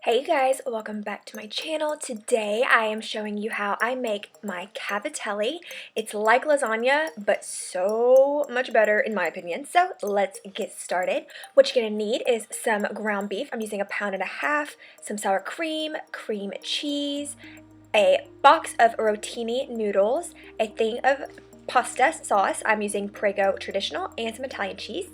Hey you guys, welcome back to my channel. Today I am showing you how I make my cavatelli. It's like lasagna, but so much better in my opinion. So let's get started. What you're gonna need is some ground beef. I'm using 1.5 pounds, some sour cream, cream cheese, a box of Rotini noodles, a thing of pasta sauce. I'm using Prego Traditional, and some Italian cheese.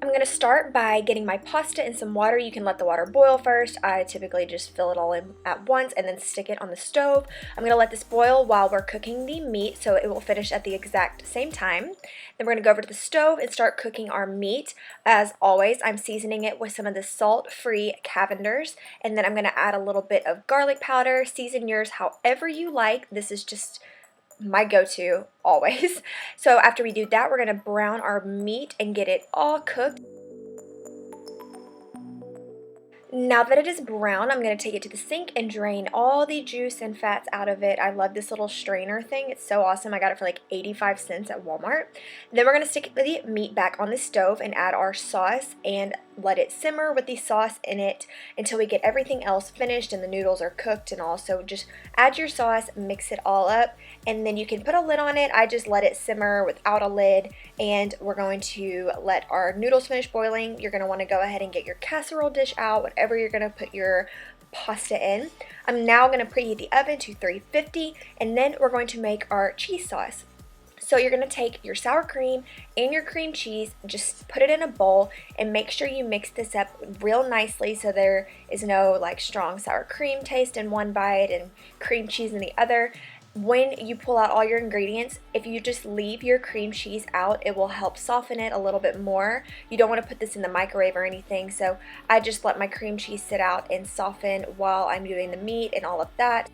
I'm going to start by getting my pasta in some water. You can let the water boil first. I typically just fill it all in at once and then stick it on the stove. I'm going to let this boil while we're cooking the meat so it will finish at the exact same time. Then we're going to go over to the stove and start cooking our meat. As always, I'm seasoning it with some of the salt-free Cavenders, and then I'm going to add a little bit of garlic powder. Season yours however you like. This is just my go-to always. So after we do that, we're going to brown our meat and get it all cooked. Now that it is brown, I'm going to take it to the sink and drain all the juice and fats out of it. I love this little strainer thing. It's so awesome. I got it for like 85 cents at Walmart. Then we're going to stick the meat back on the stove and add our sauce and let it simmer with the sauce in it until we get everything else finished and the noodles are cooked and all. So just add your sauce, mix it all up, and then you can put a lid on it. I just let it simmer without a lid, and we're going to let our noodles finish boiling. You're going to want to go ahead and get your casserole dish out, whatever you're going to put your pasta in. I'm now going to preheat the oven to 350, and then we're going to make our cheese sauce. So you're going to take your sour cream and your cream cheese, just put it in a bowl and make sure you mix this up real nicely so there is no like strong sour cream taste in one bite and cream cheese in the other. When you pull out all your ingredients, if you just leave your cream cheese out, it will help soften it a little bit more. You don't want to put this in the microwave or anything, so I just let my cream cheese sit out and soften while I'm doing the meat and all of that.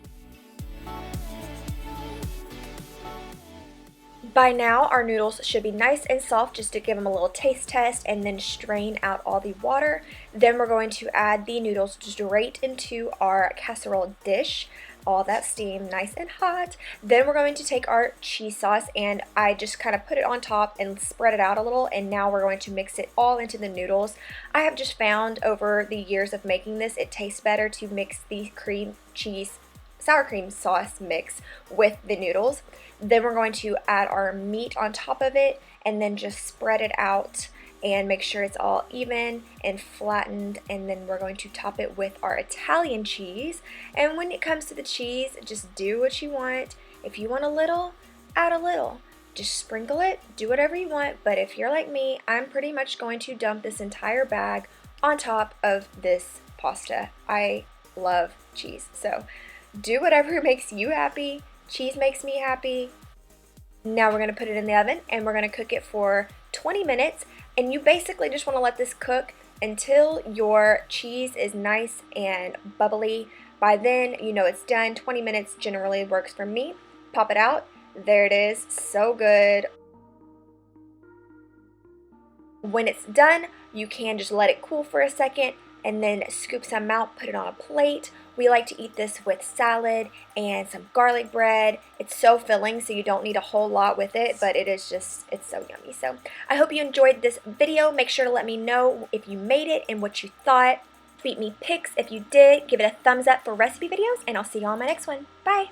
By now, our noodles should be nice and soft, just to give them a little taste test, and then strain out all the water. Then we're going to add the noodles straight into our casserole dish. All that steam nice and hot. Then we're going to take our cheese sauce, and I just kind of put it on top and spread it out a little, and now we're going to mix it all into the noodles. I have just found over the years of making this, it tastes better to mix the cream cheese sour cream sauce mix with the noodles. Then we're going to add our meat on top of it and then just spread it out and make sure it's all even and flattened, and then we're going to top it with our Italian cheese. And when it comes to the cheese, just do what you want. If you want a little, add a little. Just sprinkle it, do whatever you want, but if you're like me, I'm pretty much going to dump this entire bag on top of this pasta. I love cheese, so do whatever makes you happy. Cheese makes me happy. Now we're going to put it in the oven and we're going to cook it for 20 minutes. And you basically just want to let this cook until your cheese is nice and bubbly. By then, you know it's done. 20 minutes generally works for me. Pop it out. There it is. So good. When it's done, you can just let it cool for a second and then scoop some out, put it on a plate. We like to eat this with salad and some garlic bread. It's so filling, so you don't need a whole lot with it, but it's so yummy. So I hope you enjoyed this video. Make sure to let me know if you made it and what you thought. Tweet me pics if you did. Give it a thumbs up for recipe videos, and I'll see you on my next one. Bye!